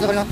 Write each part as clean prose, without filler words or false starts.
가자.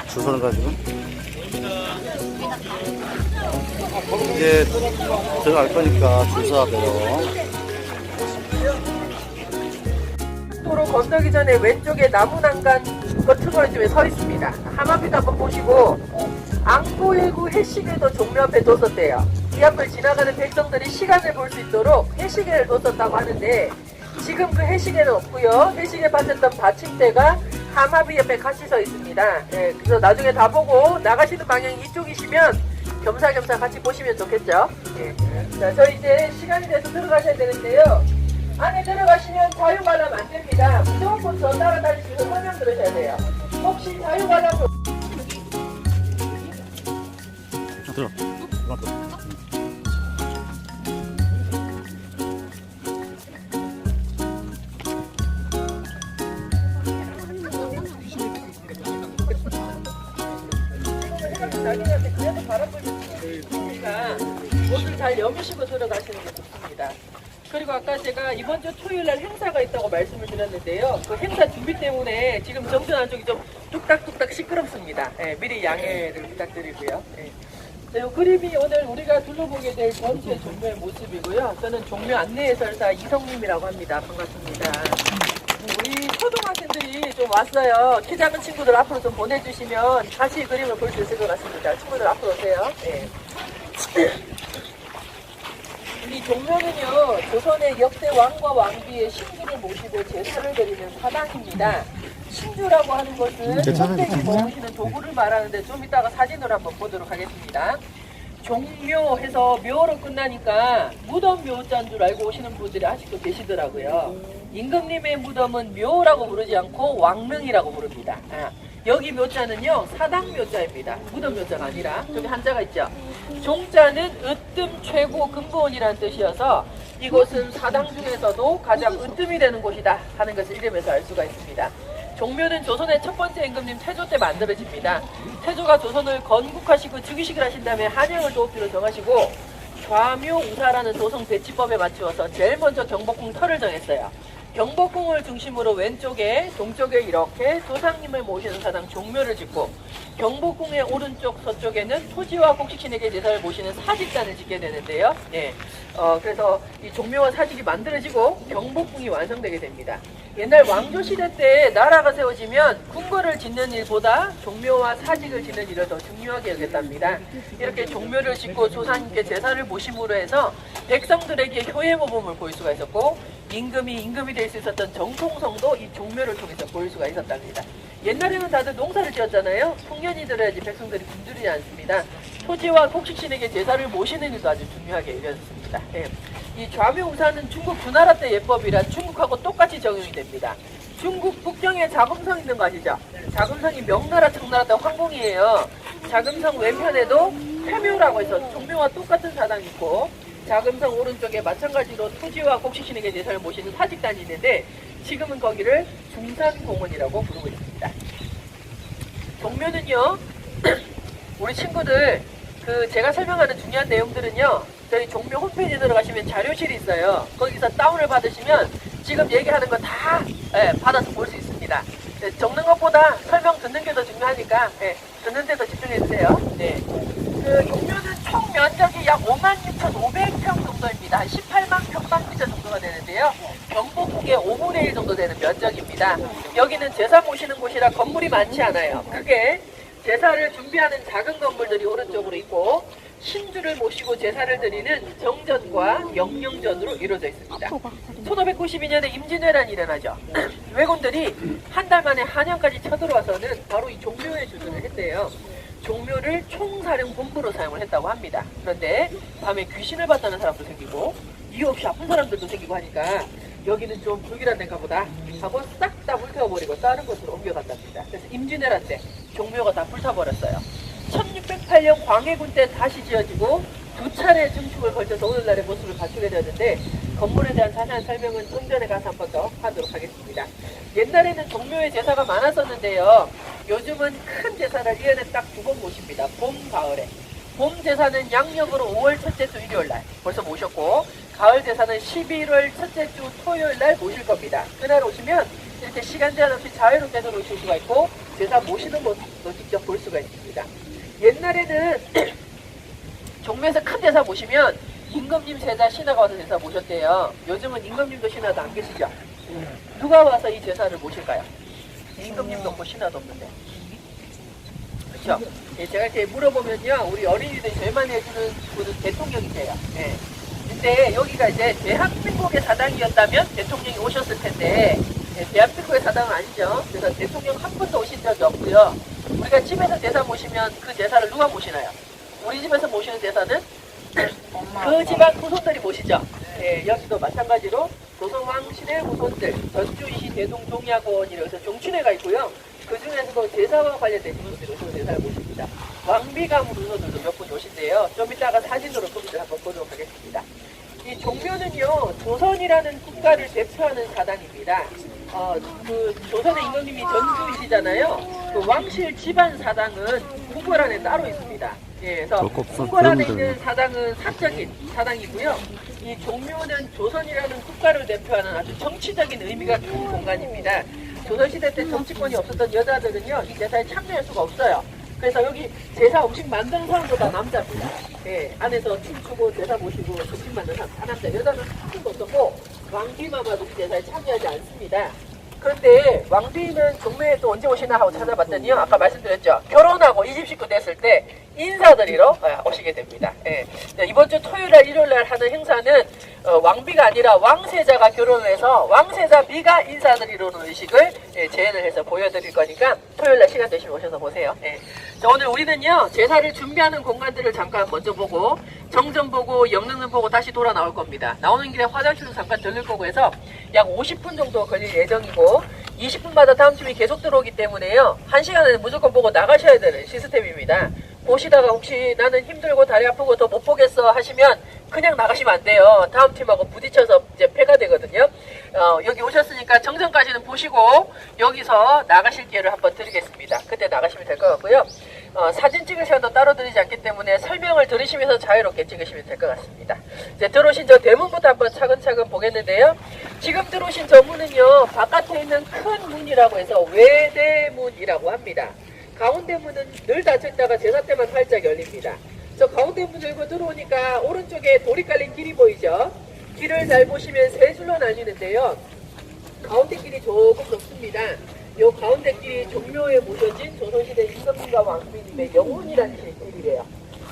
줄 서는 가지고 이제 들어갈 거니까 줄 서야 돼요. 도로 건너기 전에 왼쪽에 나무 난간 거트거리쯤에 서 있습니다. 하마비도 한번 보시고 앙코일구 해시계도 종묘 앞에 뒀었대요. 이 앞을 지나가는 백성들이 시간을 볼 수 있도록 해시계를 뒀었다고 하는데 지금 그 해시계는 없고요. 해시계 받쳤던 받침대가 하마비 옆에 같이 서 있습니다. 예, 그래서 나중에 다 보고 나가시는 방향이 이쪽이시면 겸사겸사 같이 보시면 좋겠죠. 예. 자, 저희 이제 시간이 돼서 들어가셔야 되는데요. 안에 들어가시면 자유관람 안 됩니다. 무조건 저 따라다니시면서 설명 들으셔야 돼요. 혹시 자유관람 들어. 자기한테 그래도 바람 불니까 옷을 잘 여미시고 들어가시는 게 좋습니다. 그리고 아까 제가 이번 주 토요일 날 행사가 있다고 말씀을 드렸는데요. 그 행사 준비 때문에 지금 정전 안쪽이 좀 뚝딱뚝딱 시끄럽습니다. 예, 미리 양해를 부탁드리고요. 예. 자, 이 그림이 오늘 우리가 둘러보게 될 전체 종묘의 모습이고요. 저는 종묘 안내해설사 이성님이라고 합니다. 반갑습니다. 우리 초등학생들이 좀 왔어요. 키 작은 친구들 앞으로 좀 보내주시면 다시 그림을 볼 수 있을 것 같습니다. 친구들 앞으로 오세요. 네. 이 종묘는요, 조선의 역대 왕과 왕비의 신주를 모시고 제사를 드리는 사당입니다. 신주라고 하는 것은 선생이 모으시는 도구를 말하는데 좀 이따가 사진으로 한번 보도록 하겠습니다. 종묘해서 묘로 끝나니까 무덤 묘자인 줄 알고 오시는 분들이 아직도 계시더라고요. 임금님의 무덤은 묘라고 부르지 않고 왕릉이라고 부릅니다. 여기 묘자는요 사당 묘자입니다. 무덤 묘자가 아니라 저기 한자가 있죠. 종자는 으뜸 최고 근본이라는 뜻이어서 이곳은 사당 중에서도 가장 으뜸이 되는 곳이다 하는 것을 이름에서 알 수가 있습니다. 종묘는 조선의 첫 번째 임금님 태조 때 만들어집니다. 태조가 조선을 건국하시고 즉위식을 하신 다음에 한양을 도읍지로 정하시고 좌묘우사라는 도성 배치법에 맞추어서 제일 먼저 경복궁 터를 정했어요. 경복궁을 중심으로 왼쪽에 동쪽에 이렇게 조상님을 모시는 사당 종묘를 짓고 경복궁의 오른쪽 서쪽에는 토지와 곡식신에게 제사를 모시는 사직단을 짓게 되는데요. 예, 그래서 이 종묘와 사직이 만들어지고 경복궁이 완성되게 됩니다. 옛날 왕조시대 때 나라가 세워지면 궁궐을 짓는 일보다 종묘와 사직을 짓는 일을 더 중요하게 여겼답니다. 이렇게 종묘를 짓고 조상님께 제사를 모심으로 해서 백성들에게 효의 모범을 보일 수가 있었고 임금이 될 수 있었던 정통성도 이 종묘를 통해서 보일 수가 있었답니다. 옛날에는 다들 농사를 지었잖아요. 풍년이 들어야지 백성들이 굶주리지 않습니다. 토지와 곡식신에게 제사를 모시는 일도 아주 중요하게 여겨졌습니다. 예. 이 좌묘우사는 중국 주나라 때 예법이라 중국하고 똑같이 적용이 됩니다. 중국 북경에 자금성 있는 거 아시죠? 자금성이 명나라, 청나라 때 황궁이에요. 자금성 왼편에도 회묘라고 해서 종묘와 똑같은 사당이 있고 자금성 오른쪽에 마찬가지로 토지와 곡식신에게 제사를 모시는 사직단이 있는데 지금은 거기를 중산공원이라고 부르고 있습니다. 종묘는요 우리 친구들 제가 설명하는 중요한 내용들은요 저희 종묘 홈페이지에 들어가시면 자료실이 있어요. 거기서 다운을 받으시면 지금 얘기하는 거 다 받아서 볼 수 있습니다. 적는 것보다 설명 듣는 게 더 중요하니까 듣는 데 더 집중해 주세요. 네. 종묘는 총 면적이 약 56,500평 정도입니다. 한 18만 평방미터 정도가 되는데요. 경복궁의 5분의 1 정도 되는 면적입니다. 여기는 제사 모시는 곳이라 건물이 많지 않아요. 크게 제사를 준비하는 작은 건물들이 오른쪽으로 있고 신주를 모시고 제사를 드리는 정전과 영영전으로 이루어져 있습니다. 1592년에 임진왜란이 일어나죠. 왜군들이 한 달 만에 한양까지 쳐들어와서는 바로 이 종묘에 주둔을 했대요. 종묘를 총사령본부로 사용을 했다고 합니다. 그런데 밤에 귀신을 봤다는 사람도 생기고 이유 없이 없이 아픈 사람들도 생기고 하니까 여기는 좀 불길한 데인가 보다 하고 싹 다 불태워버리고 다른 곳으로 옮겨갔답니다. 그래서 임진왜란 때 종묘가 다 불타버렸어요. 1608년 광해군 때 다시 지어지고 두 차례 증축을 거쳐서 오늘날의 모습을 갖추게 되었는데 건물에 대한 자세한 설명은 좀 전에 가서 한 번 더 하도록 하겠습니다. 옛날에는 종묘에 제사가 많았었는데요. 요즘은 큰 제사를 1년에 딱 2번 모십니다. 봄, 가을에. 봄 제사는 양력으로 5월 첫째 주 일요일날 벌써 모셨고, 가을 제사는 11월 첫째 주 토요일날 모실 겁니다. 그날 오시면 이렇게 시간 제한 없이 자유롭게 들어오실 수가 있고 제사 모시는 모습도 직접 볼 수가 있습니다. 옛날에는 종묘에서 큰 제사 모시면 임금님 세자 신하가 와서 제사 모셨대요. 요즘은 임금님도 신하도 안 계시죠? 누가 와서 이 제사를 모실까요? 임금님도 없고 신하도 없는데. 그렇죠? 예, 제가 이렇게 물어보면요, 우리 어린이들이 제일 많이 해주는 분은 대통령이세요. 예. 근데 여기가 이제 대한민국의 사당이었다면 대통령이 오셨을 텐데, 예, 대한민국의 사당은 아니죠. 그래서 대통령 한 번도 오신 적이 없고요. 우리가 집에서 제사 모시면 그 제사를 누가 모시나요? 우리 집에서 모시는 제사는 그 집안 후손들이 모시죠. 예, 여기도 마찬가지로 조선왕실의 후손들, 전주이시 대동종야고원이라고 해서 종친회가 있고요. 그 중에서도 제사와 관련된 인물들이 오셔서 제사를 모십니다. 왕비가문 후손들도 몇 분 오신데요. 좀 이따가 사진으로 소개를 한번 보도록 하겠습니다. 이 종묘는요, 조선이라는 국가를 대표하는 사당입니다. 그 조선의 임금님이 전주이시잖아요. 그 왕실 집안 사당은 궁궐 안에 따로 있습니다. 예, 그래서 궁궐 안에 있는 사당은 사적인 사당이고요. 이 종묘는 조선이라는 국가를 대표하는 아주 정치적인 의미가 큰 공간입니다. 조선시대 때 정치권이 없었던 여자들은요, 이 제사에 참여할 수가 없어요. 그래서 여기 제사 음식 만드는 사람도 다 남자입니다. 예, 안에서 춤추고 제사 모시고 음식 만드는 사람 다 남자. 여자는 참여도 없었고 왕비마마도 이 제사에 참여하지 않습니다. 그런데 왕비는 종묘에 또 언제 오시나 하고 찾아봤더니요, 아까 말씀드렸죠, 결혼하고 이집 식구 됐을 때 인사드리러 오시게 됩니다. 예. 이번 주 토요일날 일요일날 하는 행사는 왕비가 아니라 왕세자가 결혼을 해서 왕세자 비가 인사드리러 오는 의식을 재현을 해서 보여드릴 거니까 토요일날 시간 되시면 오셔서 보세요. 예. 자, 오늘 우리는요, 제사를 준비하는 공간들을 잠깐 먼저 보고 정전 보고 영릉은 보고 다시 돌아 나올 겁니다. 나오는 길에 화장실도 잠깐 들릴 거고 해서 약 50분 정도 걸릴 예정이고 20분마다 다음 팀이 계속 들어오기 때문에요, 1시간에는 무조건 보고 나가셔야 되는 시스템입니다. 보시다가 혹시 나는 힘들고 다리 아프고 더 못 보겠어 하시면 그냥 나가시면 안 돼요. 다음 팀하고 부딪혀서 이제 패가 되거든요. 여기 오셨으니까 정전까지는 보시고 여기서 나가실 기회를 한번 드리겠습니다. 그때 나가시면 될 것 같고요. 사진 찍을 시간도 따로 드리지 않기 때문에 설명을 들으시면서 자유롭게 찍으시면 될 것 같습니다. 이제 들어오신 저 대문부터 한번 차근차근 보겠는데요. 지금 들어오신 저 문은요, 바깥에 있는 큰 문이라고 해서 외대문이라고 합니다. 가운데 문은 늘 닫혀있다가 제사 때만 활짝 열립니다. 저 가운데 문 열고 들어오니까 오른쪽에 돌이 깔린 길이 보이죠? 길을 잘 보시면 세 줄로 나뉘는데요. 가운데 길이 조금 높습니다. 요 가운데 길이 종묘에 모셔진 조선시대 임금님과 왕비님의 영혼이라는 길이래요.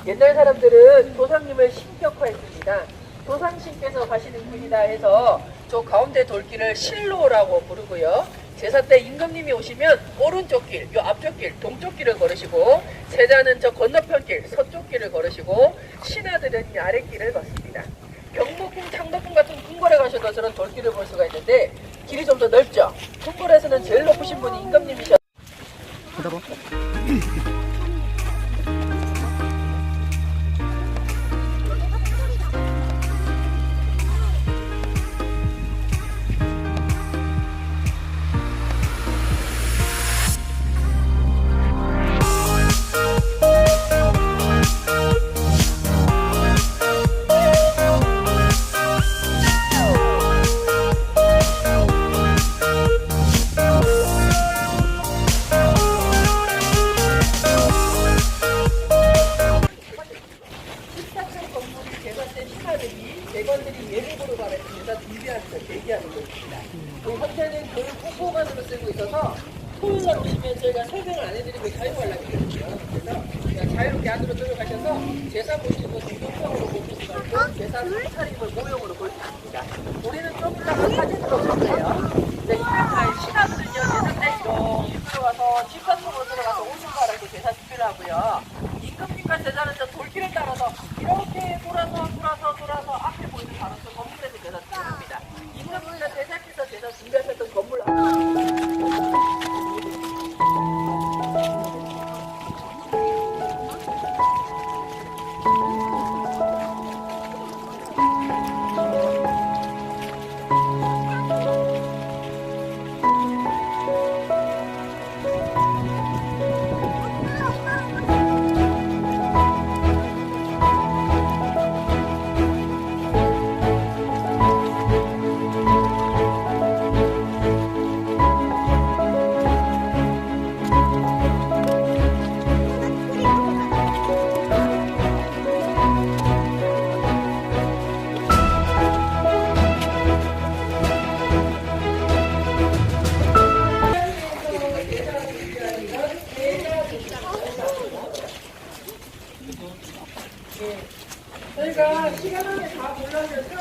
옛날 사람들은 조상님을 신격화했습니다. 조상신께서 가시는 길이다 해서 저 가운데 돌길을 실로라고 부르고요. 제사 때 임금님이 오시면 오른쪽 길, 요 앞쪽 길, 동쪽 길을 걸으시고, 세자는 저 건너편 길, 서쪽 길을 걸으시고, 신하들은 이 아랫길을 걷습니다. 경복궁, 창덕궁 같은 궁궐에 가셔도 저런 돌길을 볼 수가 있는데 길이 좀 더 넓죠. 궁궐에서는 제일 높으신 분이 임금님이셔. 대관들이 예비보러 가는 제사 준비하면서 대기하는 곳입니다. 현재는 교육 홍보관으로 쓰고 있어서 토요일날 오시면 저희가 설명을 안 해드리고 자유관람이 있거든요. 그래서 그냥 자유롭게 안으로 들어가셔서 제사 보시는 거 동영상으로 보실 수가 있고 제사 차림을 모형으로 볼 수 있습니다. 우리는 좀 이따가 사진으로 볼 거예요. 네, 신하들은요, 제사 때 이렇게 들어가서 집사 속으로 들어가서 오순가라고 제사 준비를 하고요. 임금님과 제자는 저 돌길을 따라서 이렇게 돌아서 앞에 보이는 바로 저 건물에서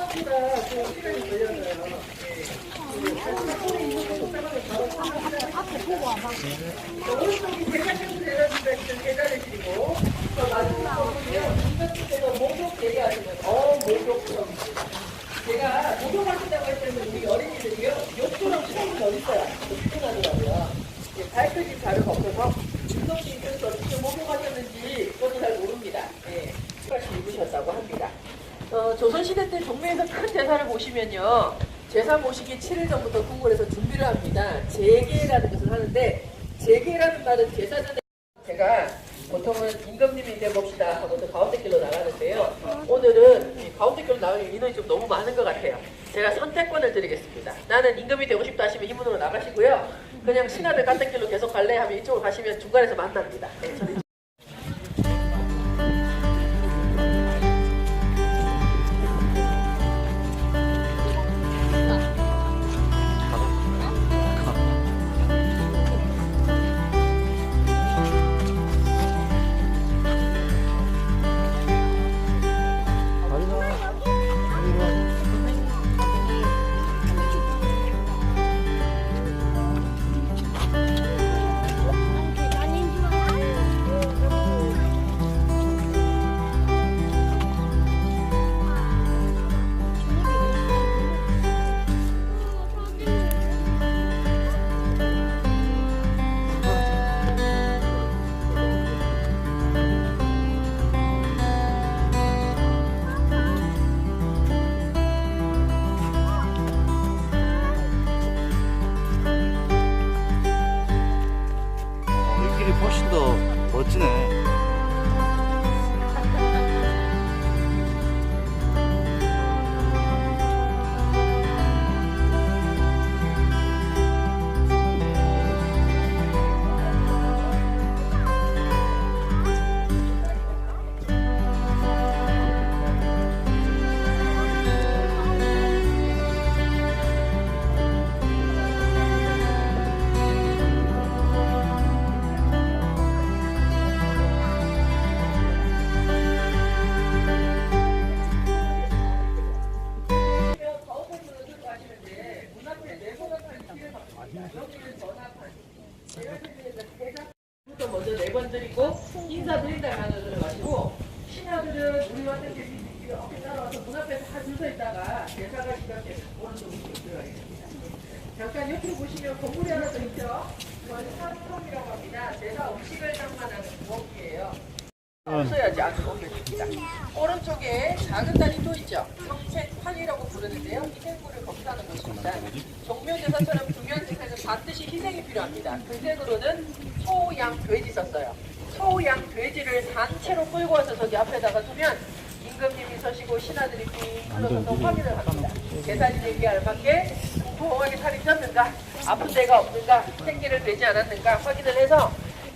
생각보다 좀 시간이 걸려서요. 오른쪽이 대장에서 대장주가 있는 계단이시고 마지막으로요. 이것도 목욕 얘기하시면 목욕 제가 목욕하신다고 했더니 우리 어린이들이요. 욕조랑 수영이 어디 있어요? 불편하더라고요. 발끝이 다르고 없어서 중독이 있어서 어떻게 목욕하셨는지 그것도 잘 모릅니다. 예, 똑같이 입으셨다고 합니다. 조선시대 때 종묘에서 큰 제사를 보시면요. 제사 모시기 7일 전부터 궁궐에서 준비를 합니다. 제계라는 것을 하는데 제계라는 말은 제사 전에 제가 보통은 임금님이 이제 봅시다 하고 또 가운데 길로 나가는데요. 오늘은 이 가운데 길로 나가는 인원이 좀 너무 많은 것 같아요. 제가 선택권을 드리겠습니다. 나는 임금이 되고 싶다 하시면 이 문으로 나가시고요. 그냥 신하들 같은 길로 계속 갈래 하면 이쪽으로 가시면 중간에서 만납니다. 네, 저는 이 길이 훨씬 더 멋지네. 먼저 네 번 드리고 인사드린다면 들어가시고 신하들은 우리와 함께 이렇게 따라와서 문 앞에서 다 줄 서 있다가 제사가 시작되면 오른쪽으로 들어가겠습니다. 잠깐 옆으로 보시면 건물이 하나 더 있죠? 이건 사품이라고 합니다. 제사 음식을 장만하는 부엌이에요. 없어야지 아주 옮겨줍니다. 오른쪽에 작은 단이 또 있죠. 성체판이라고 부르는데요. 희생물을 검사하는 곳입니다. 종묘제사처럼 중요한 제사는 반드시 희생이 필요합니다. 희생으로는 소, 양, 돼지 썼어요. 소, 양, 돼지를 단체로 끌고 와서 저기 앞에다가 두면 임금님이 서시고 신하들이 빙 둘러서서 확인을 합니다. 제사 지내기에 알맞게 공평하게 살이 쪘는가, 아픈 데가 없는가, 생기를 되지 않았는가 확인을 해서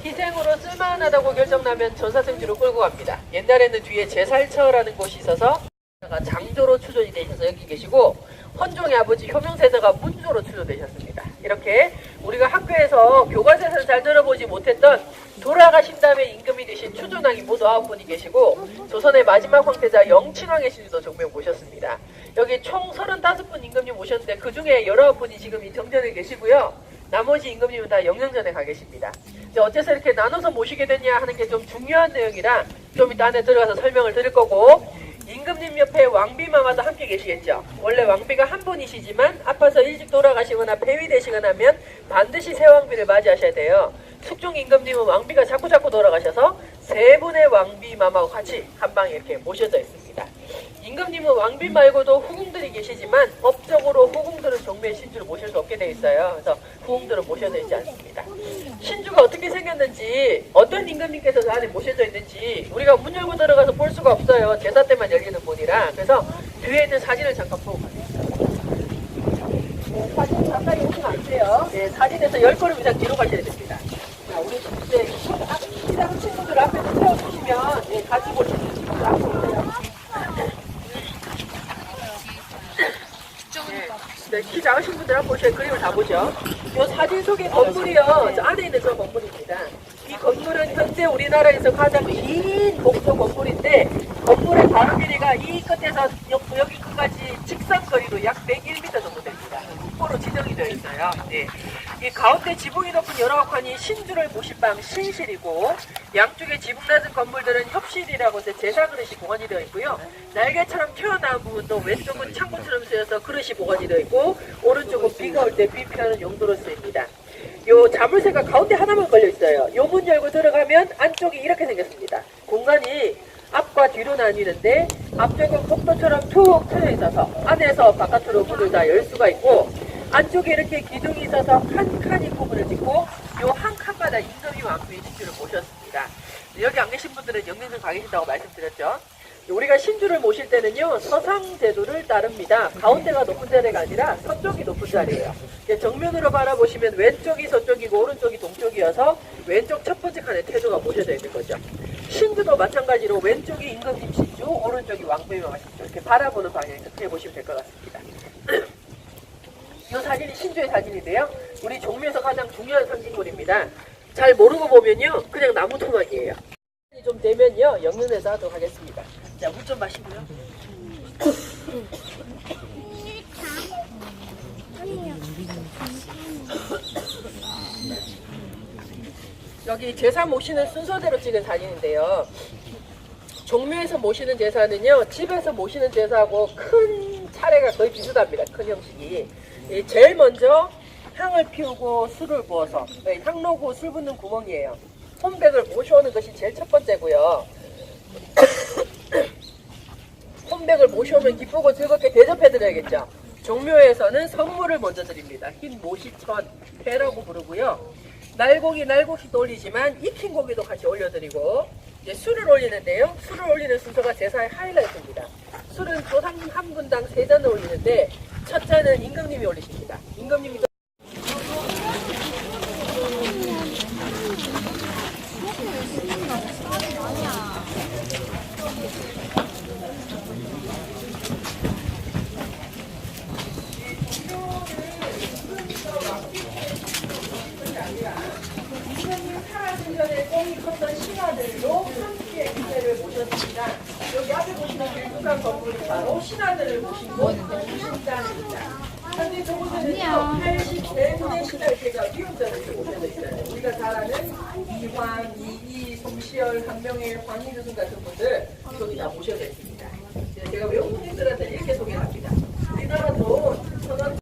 희생으로 쓸만하다고 결정나면 전사승지로 끌고 갑니다. 옛날에는 뒤에 제살처라는 곳이 있어서 장조로 추존이 되셔서 여기 계시고 헌종의 아버지 효명세자가 문조로 추존되셨습니다. 이렇게 우리가 학교에서 교과서에서는 잘 들어보지 못했던 돌아가신 다음에 임금이 되신 추존왕이 모두 9분이 계시고 조선의 마지막 황태자 영친왕의 신주도 종묘 모셨습니다. 여기 총 35분 임금님 모셨는데 그 중에 19분이 지금 이 정전에 계시고요. 나머지 임금님은 다 영양전에 가 계십니다. 이제 어째서 이렇게 나눠서 모시게 됐냐 하는 게 좀 중요한 내용이라 좀 이따 안에 들어가서 설명을 드릴 거고, 임금님 옆에 왕비마마도 함께 계시겠죠. 원래 왕비가 한 분이시지만 아파서 일찍 돌아가시거나 폐위되시거나 하면 반드시 새 왕비를 맞이하셔야 돼요. 숙종 임금님은 왕비가 자꾸 돌아가셔서 3분의 왕비마마와 같이 한 방에 이렇게 모셔져 있습니다. 임금님은 왕비 말고도 후궁들이 계시지만 법적으로 후궁들은 종묘의 신주를 모실 수 없게 되어 있어요. 그래서 후궁들은 모셔져 있지 않습니다. 신주가 어떻게 생겼는지, 어떤 임금님께서 그 안에 모셔져 있는지 우리가 문 열고 들어가서 볼 수가 없어요. 제사 때만 열리는 문이라. 그래서 뒤에 있는 사진을 잠깐 보고 가겠습니다. 네, 사진 가까이 오시면 안 돼요. 네, 사진에서 10걸음 이상 뒤로 가셔야 됩니다. 자, 우리 이제 키 작은 친구들 앞에서 세워주시면 네, 같이 보실 수 있습니다. 앞으로 오세요. 네, 키 작으신 분들 한번 보셔야 그림을 다 보죠. 이 사진 속의 건물이요, 저 안에 있는 저 건물입니다. 이 건물은 현재 우리나라에서 가장 긴 복도 건물인데 건물 동굴의 바로 길이가 이 끝에서 여기 끝까지 직선거리로 약 101m 정도 됩니다. 국보로 지정이 되어 있어요. 네. 이 가운데 지붕이 높은 열화관이 신주를 모실 방 신실이고, 양쪽에 지붕 낮은 건물들은 협실이라고 해서 제사 그릇이 보관이 되어 있고요. 날개처럼 튀어나온 부분도 왼쪽은 창고처럼 쓰여서 그릇이 보관이 되어 있고, 오른쪽은 비가 올 때 비 피하는 용도로 쓰입니다. 요 자물쇠가 가운데 하나만 걸려 있어요. 요 문 열고 들어가면 안쪽이 이렇게 생겼습니다. 공간이 앞과 뒤로 나뉘는데, 앞쪽은 복도처럼 툭 트여 있어서 안에서 바깥으로 문을 다 열 수가 있고, 안쪽에 이렇게 기둥이 있어서 한 칸이 구분을 짓고, 요 한 칸마다 임금이 왕비의 신주를 모셨습니다. 여기 안 계신 분들은 영릉선 가 계신다고 말씀드렸죠. 우리가 신주를 모실 때는요, 서상 제도를 따릅니다. 가운데가 높은 자리가 아니라 서쪽이 높은 자리예요. 정면으로 바라보시면 왼쪽이 서쪽이고 오른쪽이 동쪽이어서 왼쪽 첫 번째 칸에 태조가 모셔져 있는 거죠. 신주도 마찬가지로 왼쪽이 임금님 신주, 오른쪽이 왕비의 신주, 이렇게 바라보는 방향에서 그렇게 보시면 될 것 같습니다. 이 사진이 신주의 사진인데요. 우리 종묘에서 가장 중요한 상징물입니다. 잘 모르고 보면요, 그냥 나무 토막이에요. 좀 되면요, 영릉에서 하도록 하겠습니다. 자, 물 좀 마시고요. 여기 제사 모시는 순서대로 찍은 사진인데요. 종묘에서 모시는 제사는요, 집에서 모시는 제사하고 큰 차례가 거의 비슷합니다. 큰 형식이. 제일 먼저 향을 피우고 술을 부어서, 향로고 술 붓는 구멍이에요. 혼백을 모셔오는 것이 제일 첫 번째고요. 혼백을 모셔오면 기쁘고 즐겁게 대접해드려야겠죠. 종묘에서는 선물을 먼저 드립니다. 흰 모시천, 회라고 부르고요. 날고기도 올리지만 익힌 고기도 같이 올려드리고, 이제 술을 올리는데요. 술을 올리는 순서가 제사의 하이라이트입니다. 술은 조상 한 분당 3잔을 올리는데, 첫 잔은 임금님이 올리십니다. 임금님이 살아생전에 꽁이 컸던 신하들도 함께 기대를 모셨습니다. 여기 앞에 보시는 밀두산 건물이 바로 신하들을 모신 곳 신당입니다. 현재 저곳에는요 84분의 신하들과 위원장을 모셔져 있어요. 우리가 잘 아는 이황, 이이, 송시열, 한명일, 황희규승 같은 분들 저기 다 모셔져 있습니다. 제가 외국분들한테 이렇게 소개합니다. 우리나라도 천원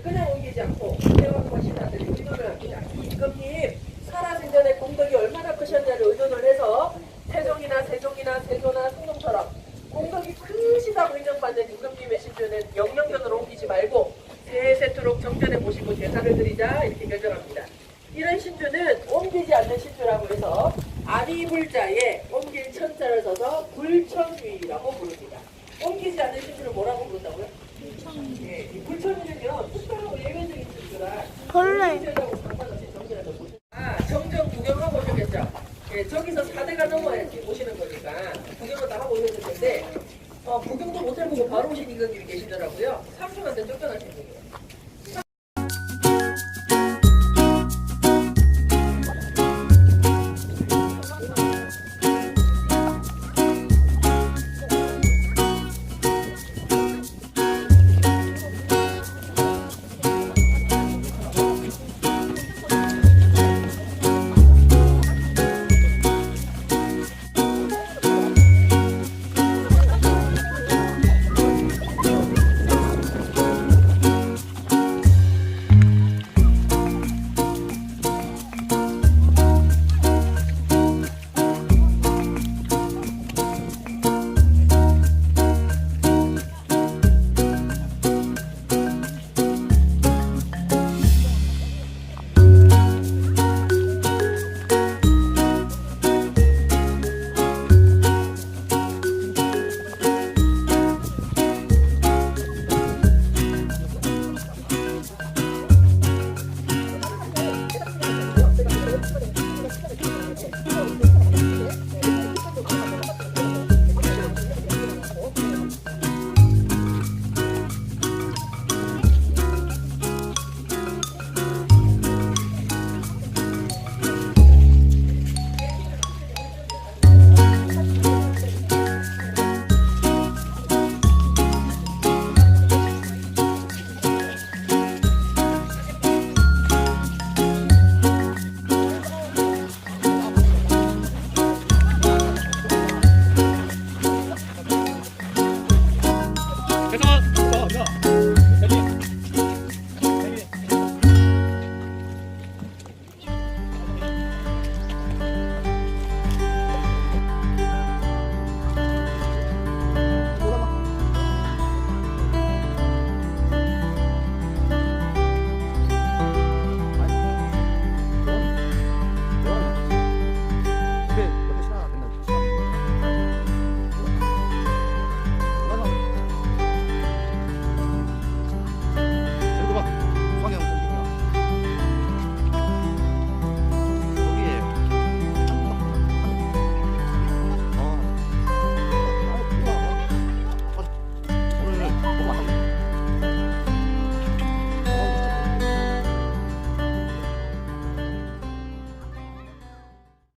그냥 옮기지 않고 대왕과 신하들이 의논을 합니다. 임금님 살아생전에 공덕이 얼마나 크셨냐를 의논을 해서 태종이나 세종이나 세조나 성종처럼 공덕이 크시다고 인정받는 임금님의 신주는 영영전으로 옮기지 말고 세세토록 정전에 모시고 제사를 드리자 이렇게 결정합니다. 이런 신주는 옮기지 않는 신주라고 해서 아리불자에 옮길 천자를 써서 불천유이라고 부릅니다. 옮기지 않는 신주를 뭐라고 부른다고요? 불천유. 예, 이 불천유는요 특별하고 예외적인 신주라 벌레라고 상관없이 정전에서 모시는. 정전 구경하고 오셨겠죠? 예, 저기서 4대가 넘어야지 오시는 거니까 구경을 다 하고 오셨을 텐데 구경도 못해보고 바로 오신 임금님이 계시더라고요. 삼촌한테 쫓겨나신 분이에요.